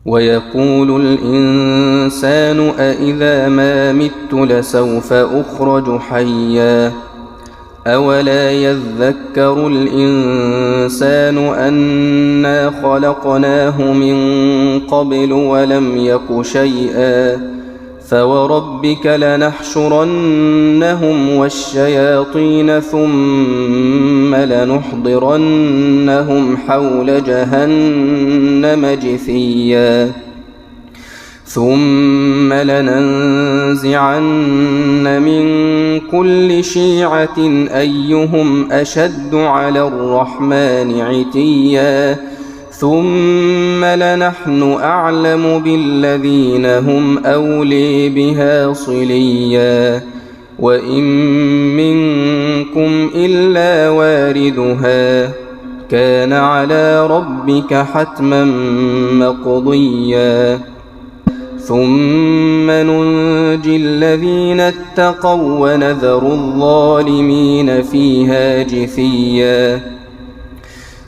ويقول الإنسان أإذا ما مت لسوف أخرج حيا أولا يذكر الإنسان أنا خلقناه من قبل ولم يك شيئا فوربك لنحشرنهم والشياطين ثم لنحضرنهم حول جهنم جثيا ثم لننزعن من كل شيعة أيهم أشد على الرحمن عتيا ثم لنحن أعلم بالذين هم أولي بها صليا وإن منكم إلا واردها كان على ربك حتما مقضيا ثم ننجي الذين اتقوا ونذر الظالمين فيها جثيا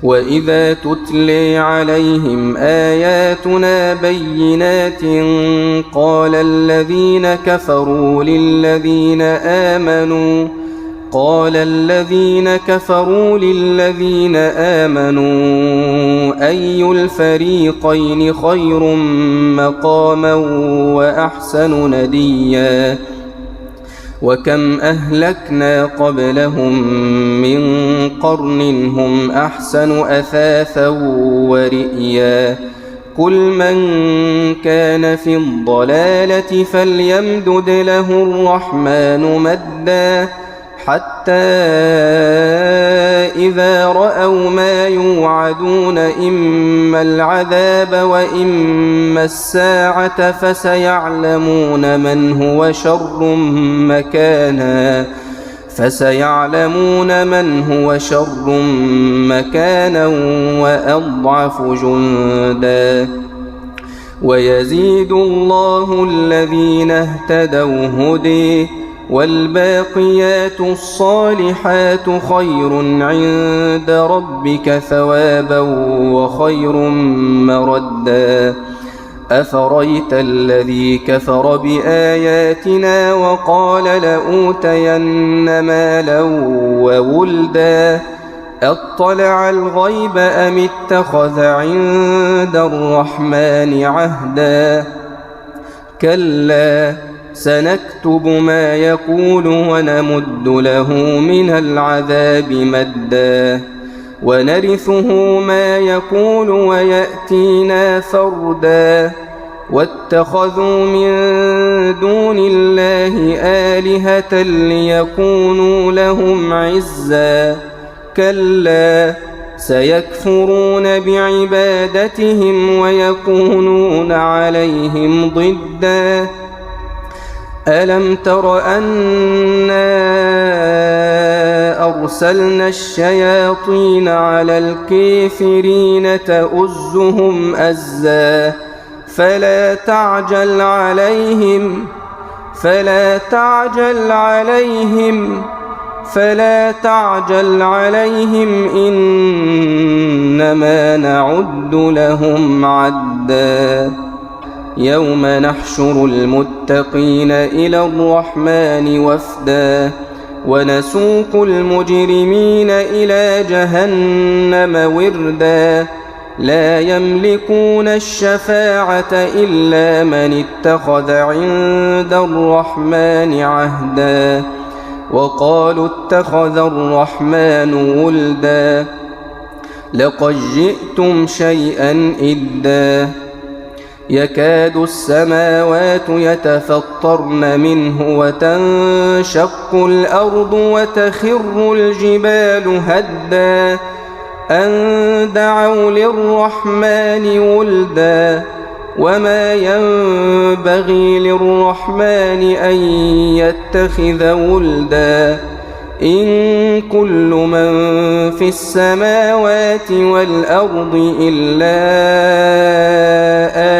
وإذا تتلي عليهم آياتنا بينات قال الذين كفروا للذين آمنوا أي الفريقين خير مقاما وأحسن نديا وكم أهلكنا قبلهم من قرن هم أحسن أثاثا ورئيا قل من كان في الضلالة فليمدد له الرحمن مدا حتى إذا رأوا ما يوعدون إما العذاب وإما الساعة فسيعلمون من هو شر مكانا وأضعف جندا ويزيد الله الذين اهتدوا هدي والباقيات الصالحات خير عند ربك ثوابا وخير مردا أفريت الذي كفر بآياتنا وقال لأوتين مالا وولدا أطلع الغيب أم اتخذ عند الرحمن عهدا كلا سنكتب ما يقول ونمد له من العذاب مدا ونرثه ما يقول ويأتينا فردا واتخذوا من دون الله آلهة ليكونوا لهم عزا كلا سيكفرون بعبادتهم ويكونون عليهم ضدا ألم تر أنا أرسلنا الشياطين على الكافرين تؤزهم أزا فلا تعجل عليهم إنما نعد لهم عدا يوم نحشر المتقين إلى الرحمن وفدا ونسوق المجرمين إلى جهنم وردا لا يملكون الشفاعة إلا من اتخذ عند الرحمن عهدا وقالوا اتخذ الرحمن ولدا لقد جئتم شيئا إدا يكاد السماوات يتفطرن منه وتنشق الأرض وتخر الجبال هدا أن دعوا للرحمن ولدا وما ينبغي للرحمن أن يتخذ ولدا إن كل من في السماوات والأرض إلا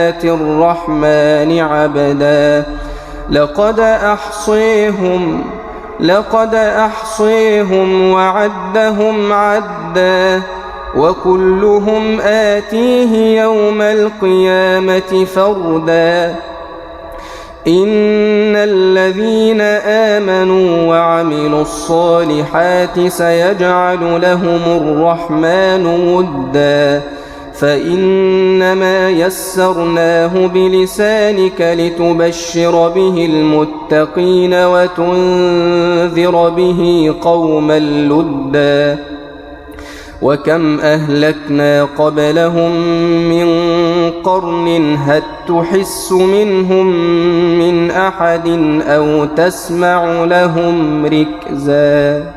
آتي الرحمن عبدا لقد أحصيهم وعدهم عدا وكلهم آتيه يوم القيامة فردا إن الذين آمنوا وعملوا الصالحات سيجعل لهم الرحمن ودا فإنما يسرناه بلسانك لتبشر به المتقين وتنذر به قوما لدا وكم أهلكنا قبلهم من قرن هل تحس منهم من أحد أو تسمع لهم ركزا